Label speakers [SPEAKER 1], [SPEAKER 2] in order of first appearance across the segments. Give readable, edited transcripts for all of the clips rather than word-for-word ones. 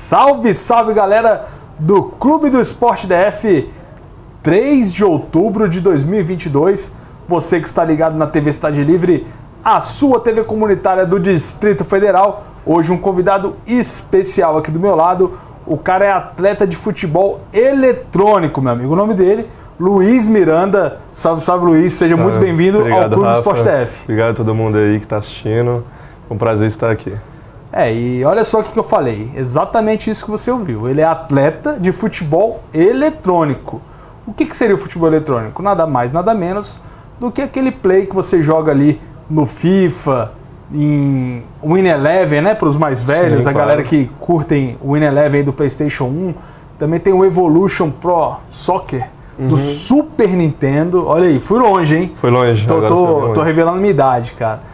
[SPEAKER 1] Salve, salve galera do Clube do Esporte DF, 3 de outubro de 2022. Você que está ligado na TV Cidade Livre, a sua TV comunitária do Distrito Federal. Hoje um convidado especial aqui do meu lado. O cara é atleta de futebol eletrônico, meu amigo. O nome dele, Luiz Miranda. Salve, salve, Luiz. Seja muito bem-vindo ao Clube do Esporte DF.
[SPEAKER 2] Obrigado a todo mundo aí que está assistindo. É um prazer estar aqui.
[SPEAKER 1] E olha só o que eu falei. Exatamente isso que você ouviu. Ele é atleta de futebol eletrônico. O que seria o futebol eletrônico? Nada mais, nada menos do que aquele play que você joga ali no FIFA, em Win Eleven, né? Para os mais velhos, sim, a galera que curtem o Win Eleven do PlayStation 1. Também tem o Evolution Pro Soccer do Super Nintendo. Olha aí, fui longe, hein?
[SPEAKER 2] Foi longe.
[SPEAKER 1] Tô revelando minha idade, cara.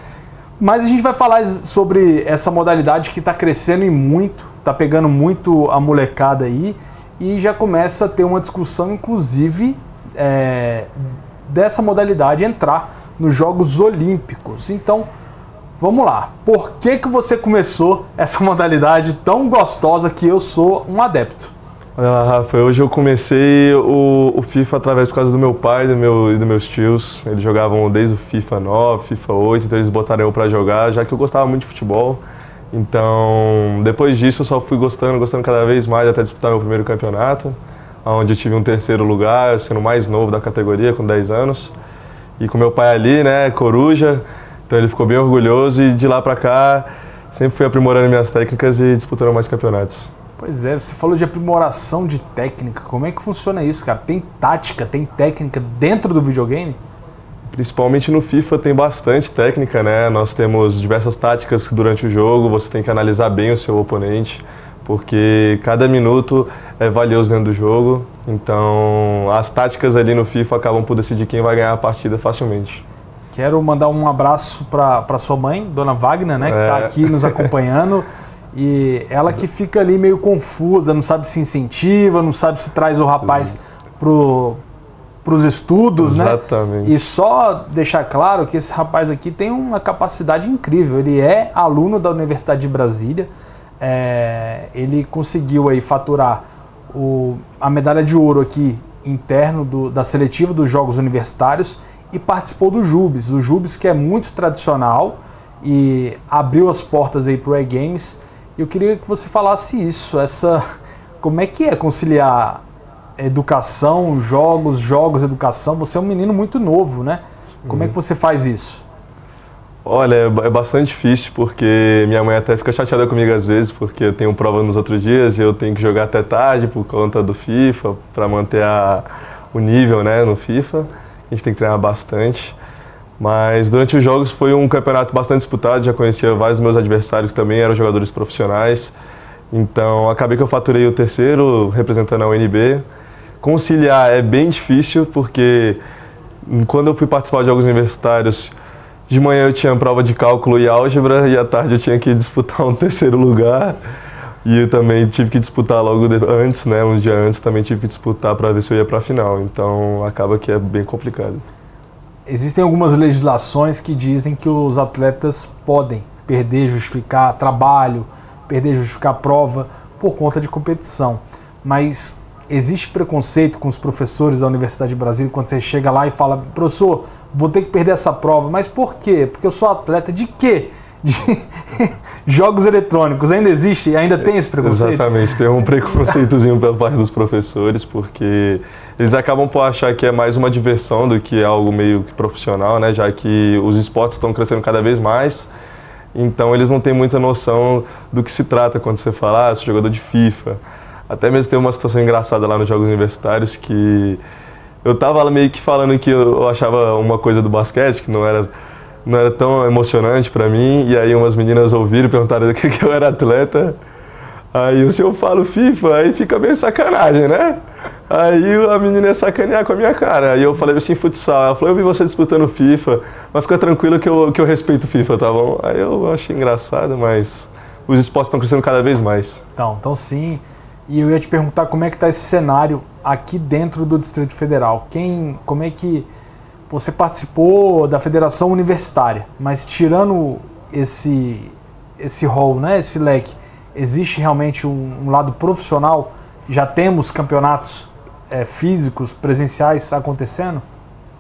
[SPEAKER 1] Mas a gente vai falar sobre essa modalidade que está crescendo e muito, está pegando muito a molecada aí, e já começa a ter uma discussão, inclusive, dessa modalidade entrar nos Jogos Olímpicos. Então, vamos lá. Por que você começou essa modalidade tão gostosa que eu sou um adepto?
[SPEAKER 2] Olha lá, Rafa, hoje eu comecei o FIFA através por causa do meu pai e dos meus tios. Eles jogavam desde o FIFA 9, FIFA 8, então eles botaram eu pra jogar, já que eu gostava muito de futebol. Então, depois disso eu só fui gostando cada vez mais até disputar meu primeiro campeonato, onde eu tive um terceiro lugar, sendo o mais novo da categoria, com 10 anos. E com meu pai ali, né, coruja, então ele ficou bem orgulhoso e de lá pra cá sempre fui aprimorando minhas técnicas e disputando mais campeonatos.
[SPEAKER 1] Pois é, você falou de aprimoração de técnica. Como é que funciona isso, cara? Tem tática, tem técnica dentro do videogame?
[SPEAKER 2] Principalmente no FIFA tem bastante técnica, né? Nós temos diversas táticas durante o jogo, você tem que analisar bem o seu oponente, porque cada minuto é valioso dentro do jogo. Então, as táticas ali no FIFA acabam por decidir quem vai ganhar a partida facilmente.
[SPEAKER 1] Quero mandar um abraço para sua mãe, Dona Wagner, né? Que está aqui nos acompanhando. E ela que fica ali meio confusa, não sabe se incentiva, não sabe se traz o rapaz pros estudos, né?
[SPEAKER 2] Exatamente.
[SPEAKER 1] E só deixar claro que esse rapaz aqui tem uma capacidade incrível. Ele é aluno da Universidade de Brasília. Ele conseguiu aí faturar a medalha de ouro aqui interno da seletiva dos Jogos Universitários e participou do JUBES. O JUBES, que é muito tradicional e abriu as portas aí pro e-games. Eu queria que você falasse isso, como é que é conciliar educação, jogos, educação? Você é um menino muito novo, né? Como é que você faz isso?
[SPEAKER 2] Olha, é bastante difícil, porque minha mãe até fica chateada comigo às vezes, porque eu tenho prova nos outros dias e eu tenho que jogar até tarde por conta do FIFA, para manter o nível, né, no FIFA. A gente tem que treinar bastante. Mas durante os jogos foi um campeonato bastante disputado, já conhecia vários dos meus adversários que também eram jogadores profissionais. Então acabei que eu faturei o terceiro representando a UNB. Conciliar é bem difícil, porque quando eu fui participar de jogos universitários, de manhã eu tinha prova de cálculo e álgebra e à tarde eu tinha que disputar um terceiro lugar. E eu também tive que disputar logo antes, né, um dia antes também tive que disputar para ver se eu ia para a final. Então acaba que é bem complicado.
[SPEAKER 1] Existem algumas legislações que dizem que os atletas podem perder, justificar trabalho, perder, justificar prova por conta de competição. Mas existe preconceito com os professores da Universidade de Brasília quando você chega lá e fala: professor, vou ter que perder essa prova. Mas por quê? Porque eu sou atleta de quê? De jogos eletrônicos. Ainda existe? Ainda tem esse preconceito?
[SPEAKER 2] Exatamente, tem um preconceitozinho pela parte dos professores, porque eles acabam por achar que é mais uma diversão do que algo meio que profissional, né? Já que os esportes estão crescendo cada vez mais, então eles não têm muita noção do que se trata quando você fala, sou jogador de FIFA. Até mesmo tem uma situação engraçada lá nos Jogos Universitários que eu tava meio que falando que eu achava uma coisa do basquete que não era tão emocionante pra mim, e aí umas meninas ouviram e perguntaram que eu era atleta. Aí se eu falo FIFA, aí fica meio sacanagem, né? Aí a menina ia sacanear com a minha cara. Aí eu falei assim, futsal. Ela falou: eu vi você disputando FIFA, mas fica tranquilo que eu respeito FIFA, tá bom? Aí eu achei engraçado, mas os esportes estão crescendo cada vez mais.
[SPEAKER 1] Então sim. E eu ia te perguntar como é que tá esse cenário aqui dentro do Distrito Federal. Como é que você participou da Federação Universitária, mas tirando esse rol, né, esse leque, existe realmente um lado profissional? Já temos campeonatos físicos, presenciais acontecendo?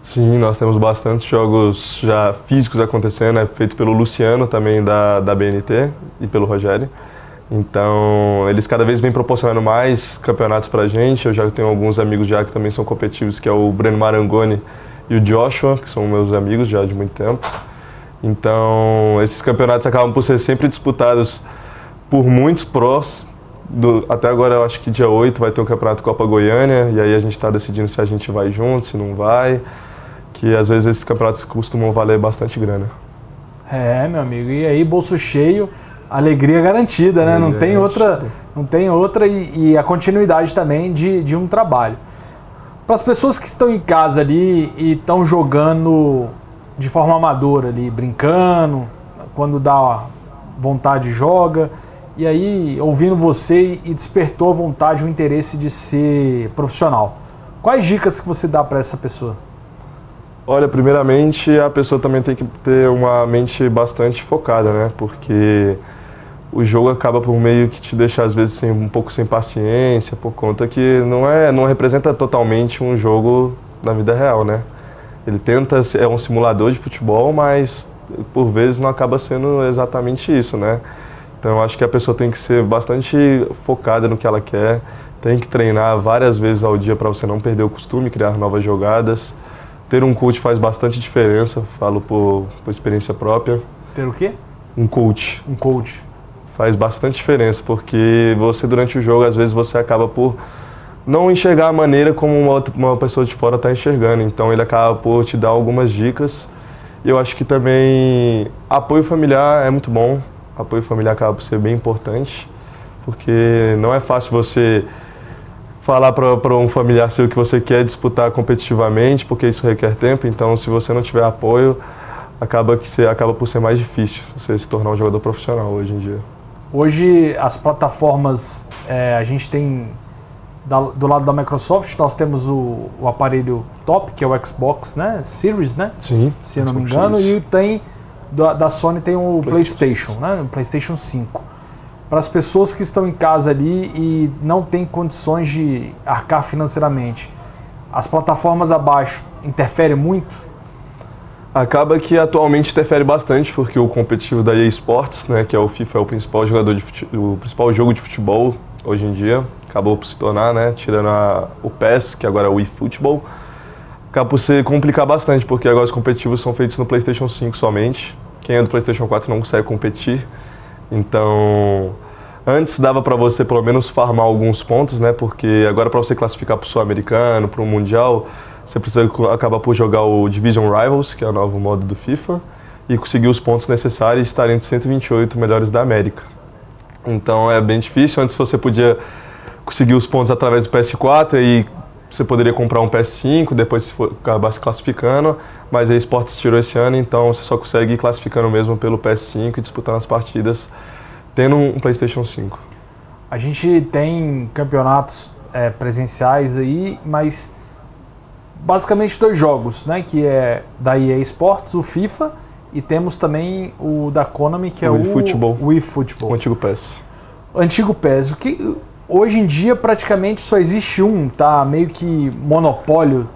[SPEAKER 2] Sim, nós temos bastantes jogos já físicos acontecendo, feito pelo Luciano também da BNT e pelo Rogério. Então, eles cada vez vêm proporcionando mais campeonatos pra gente. Eu já tenho alguns amigos já que também são competitivos, que é o Breno Marangoni e o Joshua, que são meus amigos já de muito tempo. Então, esses campeonatos acabam por ser sempre disputados por muitos prós. Até agora, eu acho que dia 8 vai ter um campeonato Copa Goiânia, e aí a gente está decidindo se a gente vai junto, se não vai. Que às vezes esses campeonatos costumam valer bastante grana.
[SPEAKER 1] Meu amigo, e aí bolso cheio, alegria garantida, né? Não tem outra e a continuidade também de um trabalho. Para as pessoas que estão em casa ali e estão jogando de forma amadora ali, brincando, quando dá vontade joga, e aí ouvindo você e despertou a vontade, o interesse de ser profissional. Quais dicas que você dá para essa pessoa?
[SPEAKER 2] Olha, primeiramente a pessoa também tem que ter uma mente bastante focada, né? Porque o jogo acaba por meio que te deixar às vezes um pouco sem paciência, por conta que não representa totalmente um jogo na vida real, né? Ele é um simulador de futebol, mas por vezes não acaba sendo exatamente isso, né? Então eu acho que a pessoa tem que ser bastante focada no que ela quer, tem que treinar várias vezes ao dia para você não perder o costume, criar novas jogadas. Ter um coach faz bastante diferença, falo por experiência própria.
[SPEAKER 1] Ter o quê?
[SPEAKER 2] Um coach.
[SPEAKER 1] Um coach.
[SPEAKER 2] Faz bastante diferença, porque você durante o jogo, às vezes você acaba por não enxergar a maneira como uma pessoa de fora está enxergando. Então ele acaba por te dar algumas dicas. E eu acho que também apoio familiar é muito bom. Apoio familiar acaba por ser bem importante, porque não é fácil você falar para um familiar seu que você quer disputar competitivamente, porque isso requer tempo. Então, se você não tiver apoio, acaba por ser mais difícil você se tornar um jogador profissional hoje em dia.
[SPEAKER 1] Hoje, as plataformas, a gente tem, do lado da Microsoft, nós temos o aparelho top, que é o Xbox, né? Series, né?
[SPEAKER 2] Sim.
[SPEAKER 1] Se eu não me engano, e tem, da Sony tem o PlayStation, né? O PlayStation 5. Para as pessoas que estão em casa ali e não têm condições de arcar financeiramente, as plataformas abaixo interferem muito?
[SPEAKER 2] Acaba que atualmente interfere bastante, porque o competitivo da EA Sports, né, que é o FIFA, é o principal o principal jogo de futebol hoje em dia, acabou por se tornar, né, tirando o PES, que agora é o eFootball, acaba por se complicar bastante, porque agora os competitivos são feitos no PlayStation 5 somente. Quem é do PlayStation 4 não consegue competir. Então, antes dava para você pelo menos farmar alguns pontos, né? Porque agora para você classificar para o Sul-Americano, para o Mundial, você precisa acabar por jogar o Division Rivals, que é o novo modo do FIFA, e conseguir os pontos necessários e estar entre 128 melhores da América. Então é bem difícil. Antes você podia conseguir os pontos através do PS4 e você poderia comprar um PS5, depois se acabar se classificando, mas a eSports tirou esse ano, então você só consegue ir classificando mesmo pelo PS5 e disputando as partidas tendo um PlayStation 5.
[SPEAKER 1] A gente tem campeonatos presenciais aí, mas basicamente 2 jogos, né? Que é da EA Sports, o FIFA, e temos também o da Konami, que é o eFootball.
[SPEAKER 2] O antigo PES.
[SPEAKER 1] Antigo PES. Hoje em dia praticamente só existe um, tá? Meio que monopólio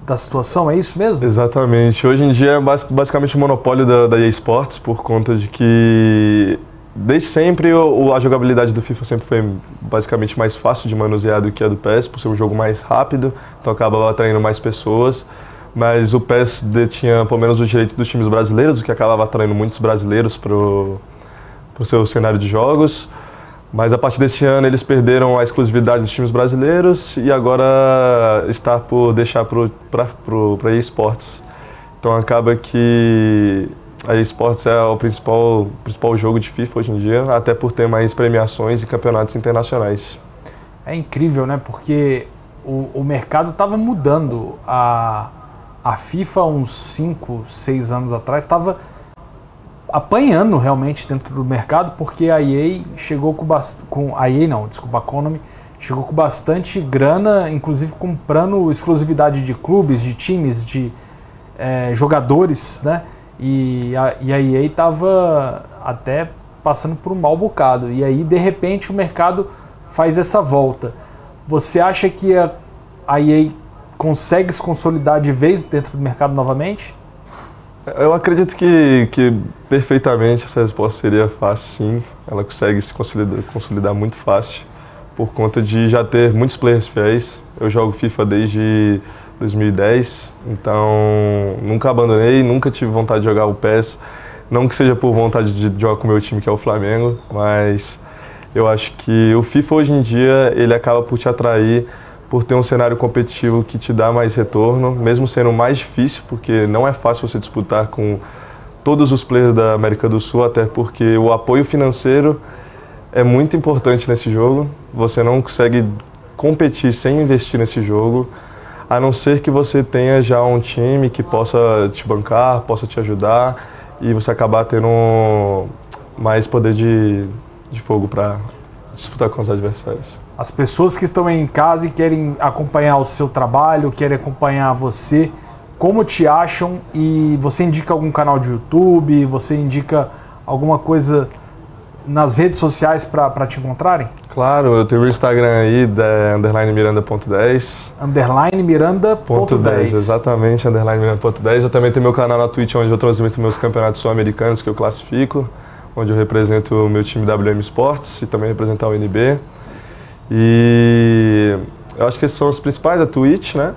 [SPEAKER 1] da situação, é isso mesmo?
[SPEAKER 2] Exatamente. Hoje em dia é basicamente o monopólio da EA Sports, por conta de que desde sempre a jogabilidade do FIFA sempre foi basicamente mais fácil de manusear do que a do PES, por ser um jogo mais rápido, então acabava atraindo mais pessoas. Mas o PES detinha pelo menos os direitos dos times brasileiros, o que acabava atraindo muitos brasileiros para o seu cenário de jogos. Mas a partir desse ano eles perderam a exclusividade dos times brasileiros e agora está por deixar para a EA Sports. Então acaba que a EA Sports é o principal jogo de FIFA hoje em dia, até por ter mais premiações e campeonatos internacionais.
[SPEAKER 1] É incrível, né? Porque o mercado estava mudando. A FIFA, uns 5, 6 anos atrás, estava apanhando realmente dentro do mercado, porque a EA chegou a Konami chegou com bastante grana, inclusive comprando exclusividade de clubes, de times, de jogadores, né? E a EA estava até passando por um mau bocado. E aí, de repente, o mercado faz essa volta. Você acha que a EA consegue se consolidar de vez dentro do mercado novamente?
[SPEAKER 2] Eu acredito que perfeitamente essa resposta seria fácil, sim. Ela consegue se consolidar muito fácil, por conta de já ter muitos players fiéis. Eu jogo FIFA desde 2010, então nunca abandonei, nunca tive vontade de jogar o PES. Não que seja por vontade de jogar com o meu time, que é o Flamengo, mas eu acho que o FIFA hoje em dia ele acaba por te atrair, por ter um cenário competitivo que te dá mais retorno, mesmo sendo mais difícil, porque não é fácil você disputar com todos os players da América do Sul, até porque o apoio financeiro é muito importante nesse jogo. Você não consegue competir sem investir nesse jogo, a não ser que você tenha já um time que possa te bancar, possa te ajudar e você acabar tendo mais poder de fogo para disputar com os adversários.
[SPEAKER 1] As pessoas que estão em casa e querem acompanhar o seu trabalho, querem acompanhar você, como te acham? E você indica algum canal de YouTube? Você indica alguma coisa nas redes sociais para te encontrarem?
[SPEAKER 2] Claro, eu tenho o Instagram aí, _miranda.10.
[SPEAKER 1] _miranda.10.
[SPEAKER 2] Exatamente, _miranda.10. Eu também tenho meu canal na Twitch, onde eu transmito meus campeonatos sul-americanos que eu classifico, onde eu represento o meu time WM Sports e também representar o NB. E eu acho que esses são os principais, a Twitch, né?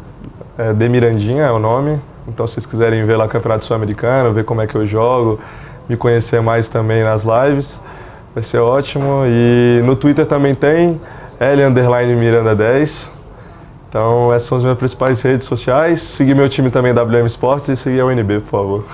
[SPEAKER 2] De Mirandinha é o nome. Então, se vocês quiserem ver lá o campeonato sul-americano, ver como é que eu jogo, me conhecer mais também nas lives, vai ser ótimo. E no Twitter também tem L_Miranda10. Então essas são as minhas principais redes sociais. Seguir meu time também WM Sports e seguir a UNB, por favor.